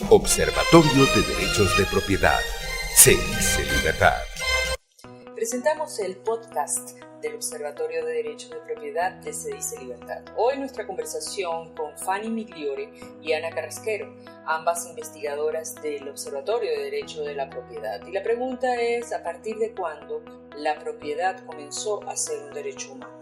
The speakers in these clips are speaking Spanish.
Observatorio de Derechos de Propiedad. Se dice libertad. Presentamos el podcast del Observatorio de Derechos de Propiedad de Se dice libertad. Hoy nuestra conversación con Fanny Migliore y Ana Carrasquero, ambas investigadoras del Observatorio de Derecho de la Propiedad. Y la pregunta es, ¿a partir de cuándo la propiedad comenzó a ser un derecho humano?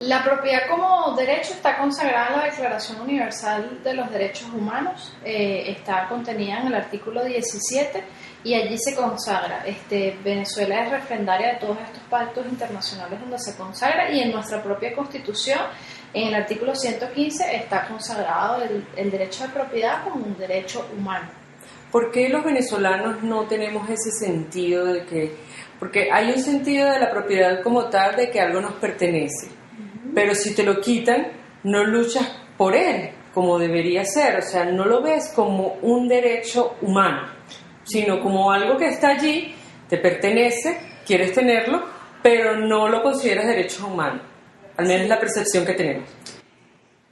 La propiedad como derecho está consagrada en la Declaración Universal de los Derechos Humanos, está contenida en el artículo 17 y allí se consagra. Venezuela es refrendaria de todos estos pactos internacionales donde se consagra, y en nuestra propia Constitución, en el artículo 115, está consagrado el derecho de propiedad como un derecho humano. ¿Por qué los venezolanos no tenemos ese sentido de que... Porque hay un sentido de la propiedad como tal de que algo nos pertenece. Pero si te lo quitan, no luchas por él como debería ser, o sea, no lo ves como un derecho humano, sino como algo que está allí, te pertenece, quieres tenerlo, pero no lo consideras derecho humano, al menos es la percepción que tenemos.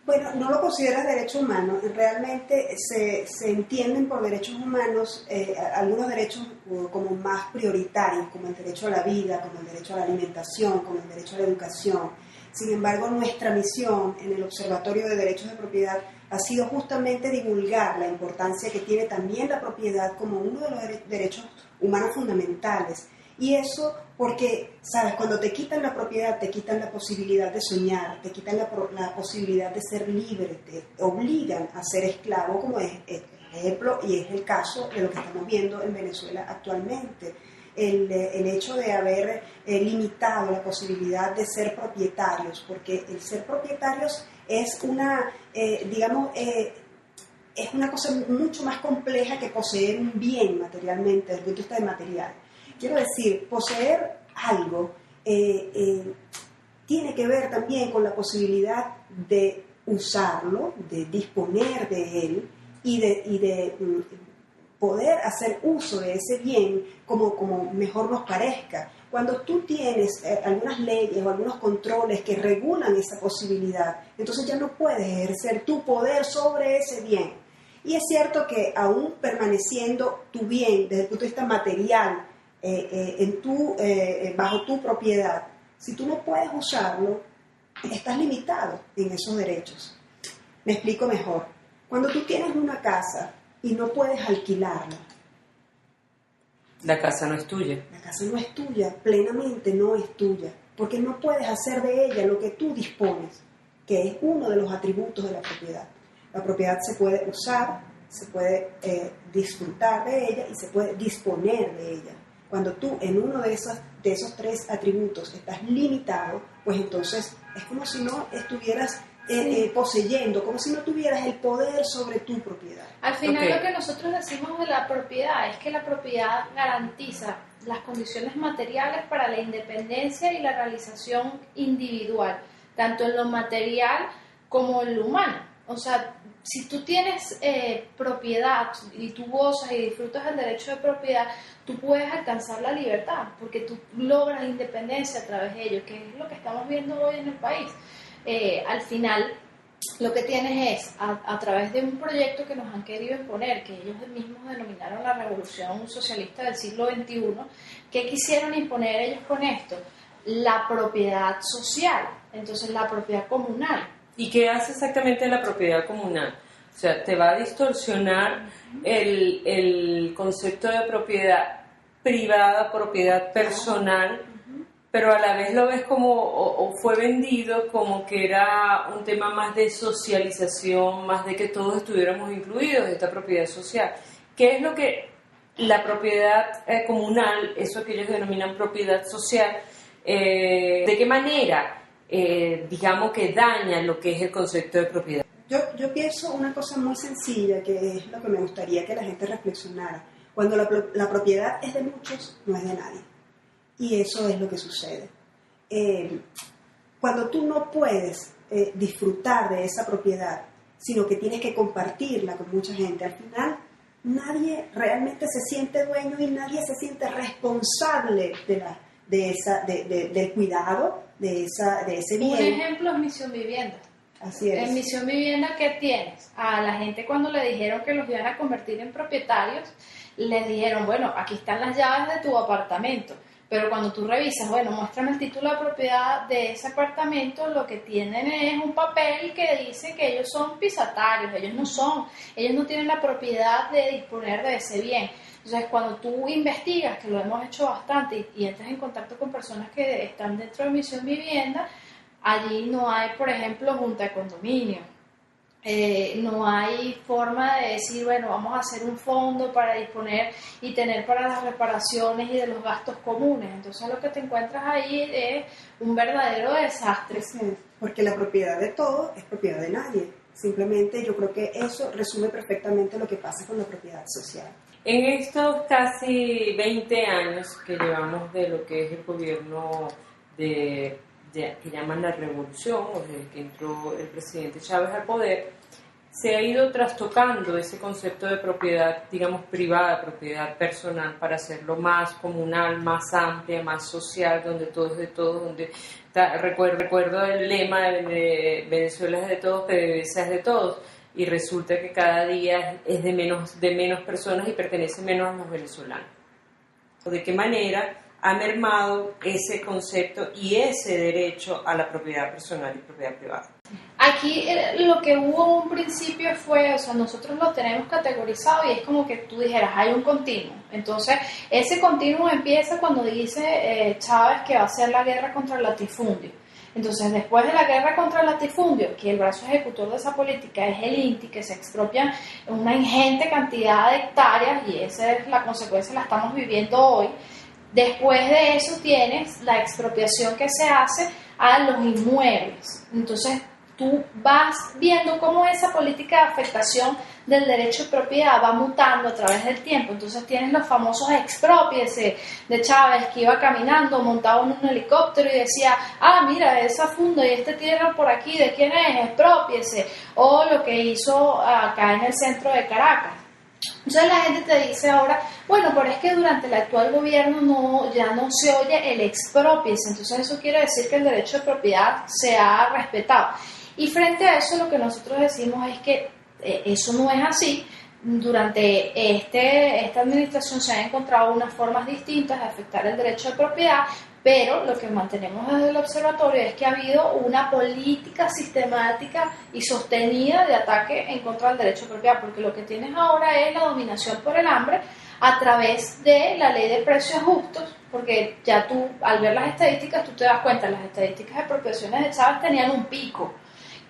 Bueno, no lo consideras derecho humano, realmente se entienden por derechos humanos algunos derechos como más prioritarios, como el derecho a la vida, como el derecho a la alimentación, como el derecho a la educación. Sin embargo, nuestra misión en el Observatorio de Derechos de Propiedad ha sido justamente divulgar la importancia que tiene también la propiedad como uno de los derechos humanos fundamentales. Y eso porque, ¿sabes? Cuando te quitan la propiedad, te quitan la posibilidad de soñar, te quitan la posibilidad de ser libre, te obligan a ser esclavo, como es el ejemplo y es el caso de lo que estamos viendo en Venezuela actualmente. El hecho de haber limitado la posibilidad de ser propietarios, porque el ser propietarios es una cosa mucho más compleja que poseer un bien materialmente, desde el punto de vista de material. Quiero decir, poseer algo tiene que ver también con la posibilidad de usarlo, de disponer de él y de poder hacer uso de ese bien como mejor nos parezca. Cuando tú tienes algunas leyes o algunos controles que regulan esa posibilidad, entonces ya no puedes ejercer tu poder sobre ese bien. Y es cierto que aún permaneciendo tu bien desde el punto de vista material bajo tu propiedad, si tú no puedes usarlo, estás limitado en esos derechos. Me explico mejor. Cuando tú tienes una casa y no puedes alquilarla, la casa no es tuya. La casa no es tuya, plenamente no es tuya, porque no puedes hacer de ella lo que tú dispones, que es uno de los atributos de la propiedad. La propiedad se puede usar, se puede disfrutar de ella y se puede disponer de ella. Cuando tú en uno de esos tres atributos estás limitado, pues entonces es como si no estuvieras poseyendo, como si no tuvieras el poder sobre tu propiedad. Al final Lo que nosotros decimos de la propiedad es que la propiedad garantiza las condiciones materiales para la independencia y la realización individual, tanto en lo material como en lo humano. O sea, si tú tienes propiedad y tú gozas y disfrutas del derecho de propiedad, tú puedes alcanzar la libertad, porque tú logras la independencia a través de ello, que es lo que estamos viendo hoy en el país. Al final, lo que tienes es, a través de un proyecto que nos han querido imponer, que ellos mismos denominaron la revolución socialista del siglo XXI, ¿qué quisieron imponer ellos con esto? La propiedad social, entonces la propiedad comunal. ¿Y qué hace exactamente la propiedad comunal? O sea, te va a distorsionar el concepto de propiedad privada, propiedad personal, pero a la vez lo ves como, o fue vendido como que era un tema más de socialización, más de que todos estuviéramos incluidos en esta propiedad social. ¿Qué es lo que la propiedad comunal, eso que ellos denominan propiedad social, de qué manera, digamos que daña lo que es el concepto de propiedad? Yo pienso una cosa muy sencilla, que es lo que me gustaría que la gente reflexionara. Cuando la propiedad es de muchos, no es de nadie. Y eso es lo que sucede. Cuando tú no puedes disfrutar de esa propiedad, sino que tienes que compartirla con mucha gente, al final nadie realmente se siente dueño y nadie se siente responsable del cuidado de ese bien. Un ejemplo es Misión Vivienda. Así es. En Misión Vivienda, ¿qué tienes? A la gente cuando le dijeron que los iban a convertir en propietarios, les dijeron, bueno, aquí están las llaves de tu apartamento. Pero cuando tú revisas, bueno, muéstrame el título de propiedad de ese apartamento, lo que tienen es un papel que dice que ellos son pisatarios, ellos no tienen la propiedad de disponer de ese bien. Entonces, cuando tú investigas, que lo hemos hecho bastante, y entras en contacto con personas que están dentro de Misión Vivienda, allí no hay, por ejemplo, junta de condominio. No hay forma de decir, bueno, vamos a hacer un fondo para disponer y tener para las reparaciones y de los gastos comunes. Entonces lo que te encuentras ahí es un verdadero desastre. Sí, porque la propiedad de todo es propiedad de nadie. Simplemente yo creo que eso resume perfectamente lo que pasa con la propiedad social. En estos casi 20 años que llevamos de lo que es el gobierno que llaman la revolución, o desde que entró el presidente Chávez al poder, se ha ido trastocando ese concepto de propiedad, digamos, privada, propiedad personal, para hacerlo más comunal, más amplia, más social, donde todo es de todos, donde recuerdo el lema de Venezuela es de todos, PDVSA es de todos, y resulta que cada día es de menos personas y pertenece menos a los venezolanos. ¿De qué manera ha mermado ese concepto y ese derecho a la propiedad personal y propiedad privada? Aquí lo que hubo en un principio fue, o sea, nosotros lo tenemos categorizado y es como que tú dijeras, hay un continuo. Entonces, ese continuo empieza cuando dice Chávez que va a hacer la guerra contra el latifundio. Entonces, después de la guerra contra el latifundio, que el brazo ejecutor de esa política es el INTI, que se expropian una ingente cantidad de hectáreas, y esa es la consecuencia, la estamos viviendo hoy. Después de eso tienes la expropiación que se hace a los inmuebles. Entonces, tú vas viendo cómo esa política de afectación del derecho de propiedad va mutando a través del tiempo. Entonces tienes los famosos expropiese de Chávez, que iba caminando, montado en un helicóptero y decía, mira, esa funda y este tierra por aquí, ¿de quién es? Expropiese. O lo que hizo acá en el centro de Caracas. Entonces la gente te dice ahora, bueno, pero es que durante el actual gobierno ya no se oye el expropiese. Entonces eso quiere decir que el derecho de propiedad se ha respetado. Y frente a eso lo que nosotros decimos es que eso no es así. Durante esta administración se han encontrado unas formas distintas de afectar el derecho de propiedad, pero lo que mantenemos desde el observatorio es que ha habido una política sistemática y sostenida de ataque en contra del derecho de propiedad, porque lo que tienes ahora es la dominación por el hambre a través de la ley de precios justos, porque ya tú, al ver las estadísticas, tú te das cuenta, las estadísticas de expropiaciones de Chávez tenían un pico.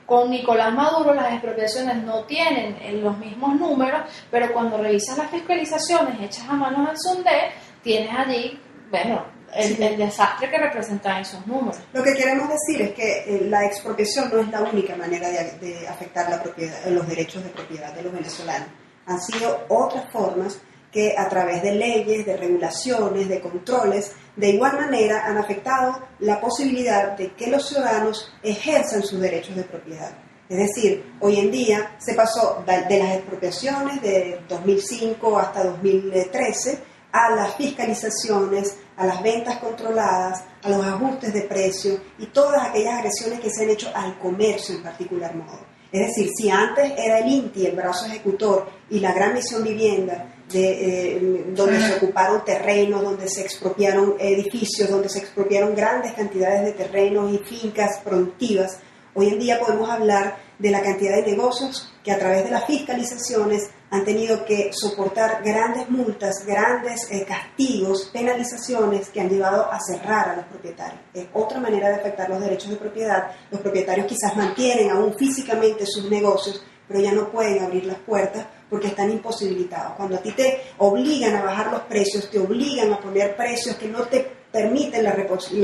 Con Nicolás Maduro las expropiaciones no tienen los mismos números, pero cuando revisas las fiscalizaciones hechas a manos del SUNDE, tienes allí, bueno, el desastre que representan esos números. Lo que queremos decir es que la expropiación no es la única manera de afectar la propiedad, los derechos de propiedad de los venezolanos. Han sido otras formas que a través de leyes, de regulaciones, de controles, de igual manera han afectado la posibilidad de que los ciudadanos ejerzan sus derechos de propiedad. Es decir, hoy en día se pasó de las expropiaciones de 2005 hasta 2013 a las fiscalizaciones, a las ventas controladas, a los ajustes de precio y todas aquellas agresiones que se han hecho al comercio en particular modo. Es decir, si antes era el INTI, el brazo ejecutor, y la Gran Misión Vivienda, donde se ocuparon terrenos, donde se expropiaron edificios, donde se expropiaron grandes cantidades de terrenos y fincas productivas, hoy en día podemos hablar de la cantidad de negocios que a través de las fiscalizaciones han tenido que soportar grandes multas, grandes castigos, penalizaciones que han llevado a cerrar a los propietarios. Es otra manera de afectar los derechos de propiedad. Los propietarios quizás mantienen aún físicamente sus negocios, pero ya no pueden abrir las puertas porque están imposibilitados. Cuando a ti te obligan a bajar los precios, te obligan a poner precios que no te permiten la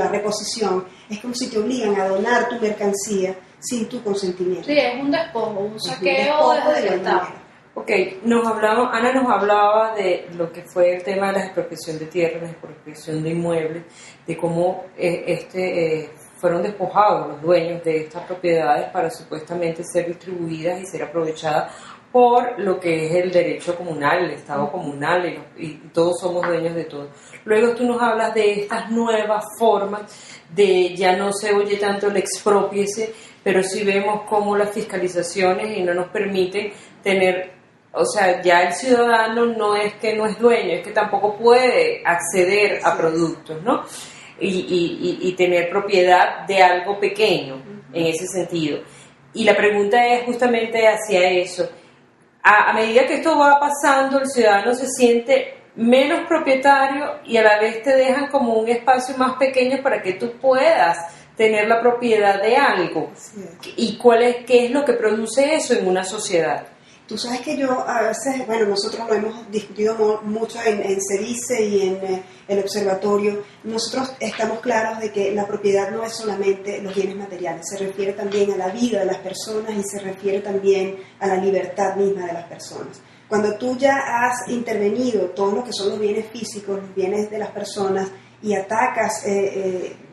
reposición, es como si te obligan a donar tu mercancía sin tu consentimiento. Sí, es un despojo, un saqueo desde el Estado. Ok, Ana nos hablaba de lo que fue el tema de la expropiación de tierras, la expropiación de inmuebles, de cómo fueron despojados los dueños de estas propiedades para supuestamente ser distribuidas y ser aprovechadas por lo que es el derecho comunal, el Estado comunal, y todos somos dueños de todo. Luego tú nos hablas de estas nuevas formas de ya no se oye tanto el expropiese, pero sí vemos cómo las fiscalizaciones y no nos permiten tener, o sea, ya el ciudadano no es que no es dueño, es que tampoco puede acceder a productos, ¿no? Y tener propiedad de algo pequeño en ese sentido. Y la pregunta es justamente hacia eso. A medida que esto va pasando, el ciudadano se siente menos propietario y a la vez te dejan como un espacio más pequeño para que tú puedas tener la propiedad de algo. ¿Y qué es lo que produce eso en una sociedad? Tú sabes que yo a veces, bueno, nosotros lo hemos discutido mucho en CEDICE y en el observatorio. Nosotros estamos claros de que la propiedad no es solamente los bienes materiales, se refiere también a la vida de las personas y se refiere también a la libertad misma de las personas. Cuando tú ya has intervenido todo lo que son los bienes físicos, los bienes de las personas y atacas,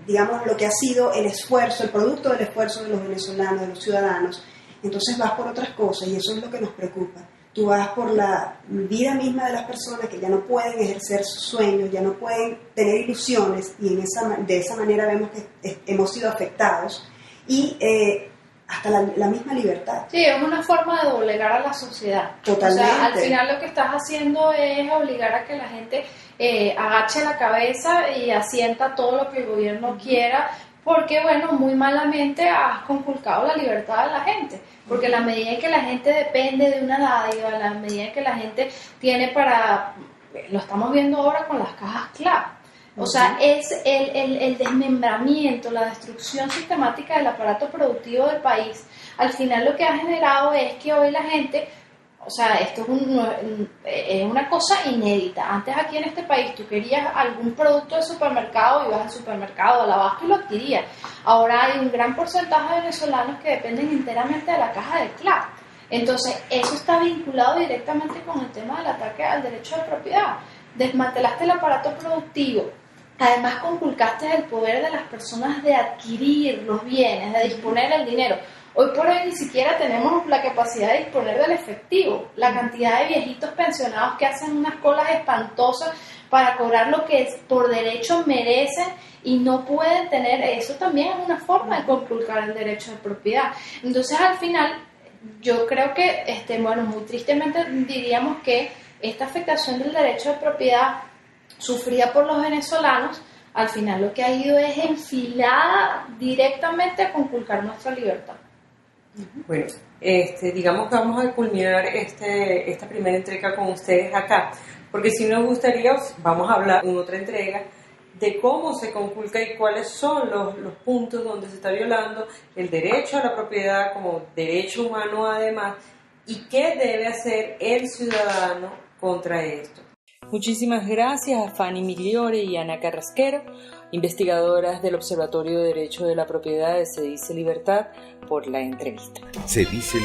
digamos, lo que ha sido el esfuerzo, el producto del esfuerzo de los venezolanos, de los ciudadanos, entonces vas por otras cosas y eso es lo que nos preocupa. Tú vas por la vida misma de las personas que ya no pueden ejercer sus sueños, ya no pueden tener ilusiones y de esa manera vemos que hemos sido afectados y hasta la misma libertad. Sí, es una forma de doblegar a la sociedad. Totalmente. O sea, al final lo que estás haciendo es obligar a que la gente agache la cabeza y asienta todo lo que el gobierno quiera, porque, bueno, muy malamente has conculcado la libertad de la gente, porque en la medida en que la gente depende de una dádiva, en la medida en que la gente tiene lo estamos viendo ahora con las cajas clave, o sea, es el desmembramiento, la destrucción sistemática del aparato productivo del país. Al final lo que ha generado es que hoy la gente, o sea, esto es una cosa inédita. Antes aquí en este país tú querías algún producto de supermercado, ibas al supermercado, al abasto y lo adquirías. Ahora hay un gran porcentaje de venezolanos que dependen enteramente de la caja de CLAC. Entonces, eso está vinculado directamente con el tema del ataque al derecho de propiedad. Desmantelaste el aparato productivo. Además, conculcaste el poder de las personas de adquirir los bienes, de disponer del dinero. Hoy por hoy ni siquiera tenemos la capacidad de disponer del efectivo. La cantidad de viejitos pensionados que hacen unas colas espantosas para cobrar lo que por derecho merecen y no pueden tener, eso también es una forma de conculcar el derecho de propiedad. Entonces, al final, yo creo que, bueno, muy tristemente diríamos que esta afectación del derecho de propiedad sufrida por los venezolanos, al final lo que ha ido es enfilada directamente a conculcar nuestra libertad. Bueno, digamos que vamos a culminar esta primera entrega con ustedes acá, porque si nos gustaría, vamos a hablar en otra entrega de cómo se conculca y cuáles son los puntos donde se está violando el derecho a la propiedad como derecho humano además, y qué debe hacer el ciudadano contra esto. Muchísimas gracias a Fanny Migliore y Ana Carrasquero, investigadoras del Observatorio de Derecho de la Propiedad de CEDICE Libertad, por la entrevista. CEDICE